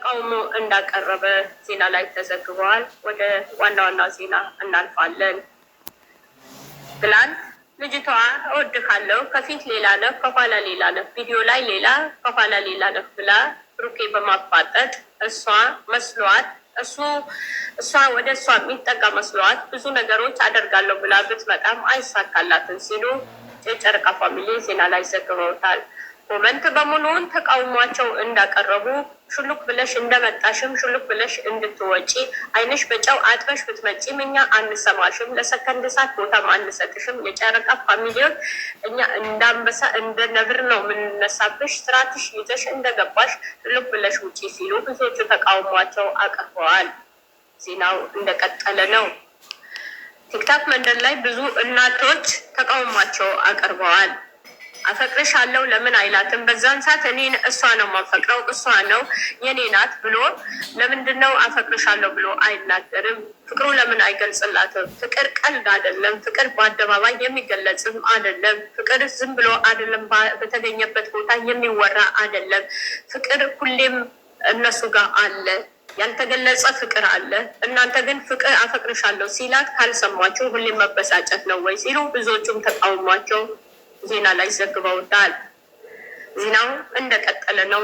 ተቃውሞ እንዳቀረበ ዜና ላይ ተዘግበዋል። ወደ ዋና ዋና ዜና እናልፋለን። ትላንት ልጅቷ እወድካለሁ ከፊት ሌላ ነህ ከኋላ ሌላ ነህ፣ ቪዲዮ ላይ ሌላ ከኋላ ሌላ ነህ ብላ ብሩኬ በማፋጠጥ እሷ መስሏት እሷ ወደ እሷ የሚጠጋ መስሏት ብዙ ነገሮች አደርጋለሁ ብላ ብትመጣም አይሳካላትን ሲሉ የጨረቃ ፋሚሊ ዜና ላይ ዘግበውታል። ኮመንት በሙሉውን ተቃውሟቸው እንዳቀረቡ ሹሉክ ብለሽ እንደመጣሽም ሹሉክ ብለሽ እንድትወጪ አይንሽ በጨው አጥበሽ ብትመጪም እኛ አንሰማሽም፣ ለሰከንድ ሰዓት ቦታም አንሰጥሽም። የጨረቃ ፋሚሊዎች እኛ እንዳንበሳ እንደ ነብር ነው የምንነሳብሽ፣ ስርዓትሽ ይዘሽ እንደገባሽ ሹሉክ ብለሽ ውጪ ሲሉ ብዙዎቹ ተቃውሟቸው አቅርበዋል። ዜናው እንደቀጠለ ነው። ቲክታክ መንደር ላይ ብዙ እናቶች ተቃውሟቸው አቅርበዋል። አፈቅርሻለሁ ለምን አይላትም? በዛን ሰዓት እኔን እሷ ነው ማፈቅረው እሷ ነው የኔ ናት ብሎ ለምንድን ነው አፈቅርሻለሁ ብሎ አይናገርም? ፍቅሩ ለምን አይገልጽላትም? ፍቅር ቀልድ አይደለም። ፍቅር በአደባባይ የሚገለጽም አይደለም። ፍቅር ዝም ብሎ አይደለም በተገኘበት ቦታ የሚወራ አይደለም። ፍቅር ሁሌም እነሱ ጋር አለ። ያልተገለጸ ፍቅር አለ። እናንተ ግን ፍቅር አፈቅርሻለሁ ሲላት ካልሰማችሁ ሁሌም መበሳጨት ነው ወይ ሲሉ ብዙዎቹም ተቃውሟቸው ዜና ላይ ዘግበውታል። ዜናው እንደቀጠለ ነው።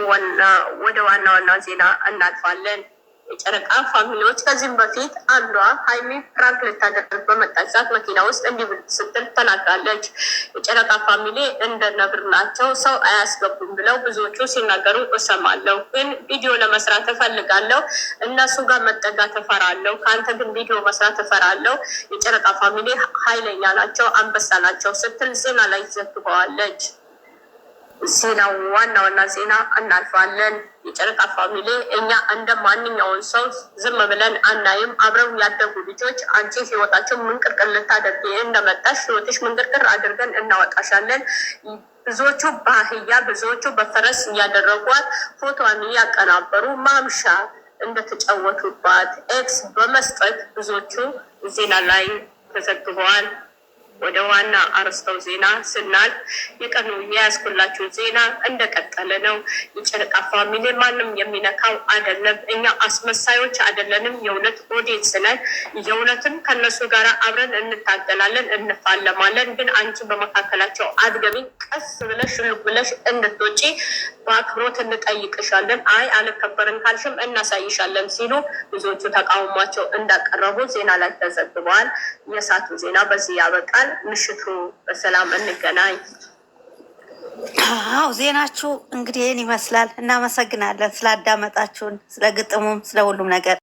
ወደ ዋና ዋና ዜና እናልፋለን። የጨረቃ ፋሚሊዎች ከዚህም በፊት አንዷ ሀይሚ ፕራንክ ልታደርግ በመጣች ሰዓት መኪና ውስጥ እንዲህ ስትል ተናግራለች። የጨረቃ ፋሚሊ እንደ ነብር ናቸው፣ ሰው አያስገቡም ብለው ብዙዎቹ ሲናገሩ እሰማለሁ። ግን ቪዲዮ ለመስራት እፈልጋለሁ፣ እነሱ ጋር መጠጋት እፈራለሁ፣ ከአንተ ግን ቪዲዮ መስራት እፈራለሁ። የጨረቃ ፋሚሊ ኃይለኛ ናቸው፣ አንበሳ ናቸው ስትል ዜና ላይ ዘግበዋለች። ዜናው ዋና ዋና ዜና እናልፋለን። የጨረቃ ፋሚሊ እኛ እንደ ማንኛውን ሰው ዝም ብለን አናይም። አብረው ያደጉ ልጆች አንቺ ህይወታቸው ምንቅርቅር ልታደርግ እንደመጣሽ ህይወትሽ ምንቅርቅር አድርገን እናወጣሻለን። ብዙዎቹ በአህያ ብዙዎቹ በፈረስ እያደረጓት ፎቶዋን እያቀናበሩ ማምሻ እንደተጫወቱባት ኤክስ በመስጠት ብዙዎቹ ዜና ላይ ተዘግበዋል። ወደ ዋና አርዕስተ ዜና ስናልፍ የቀኑ የያዝኩላችሁ ዜና እንደቀጠለ ነው። የጨረቃ ፋሚሊ ማንም የሚነካው አይደለም። እኛ አስመሳዮች አይደለንም። የእውነት ኦዲየንስ ነን። የእውነትን ከነሱ ጋር አብረን እንታገላለን፣ እንፋለማለን። ግን አንቺ በመካከላቸው አትገቢም። ቀስ ብለሽ ሹልክ ብለሽ እንድትወጪ በአክብሮት እንጠይቅሻለን። አይ አልከበርን ካልሽም እናሳይሻለን ሲሉ ብዙዎቹ ተቃውሟቸው እንዳቀረቡ ዜና ላይ ተዘግበዋል። የሰዓቱ ዜና በዚህ ያበቃል። ምሽቱ በሰላም እንገናኝ። አዎ ዜናችሁ እንግዲህ ይህን ይመስላል። እናመሰግናለን ስላዳመጣችሁን፣ ስለ ግጥሙም ስለ ሁሉም ነገር።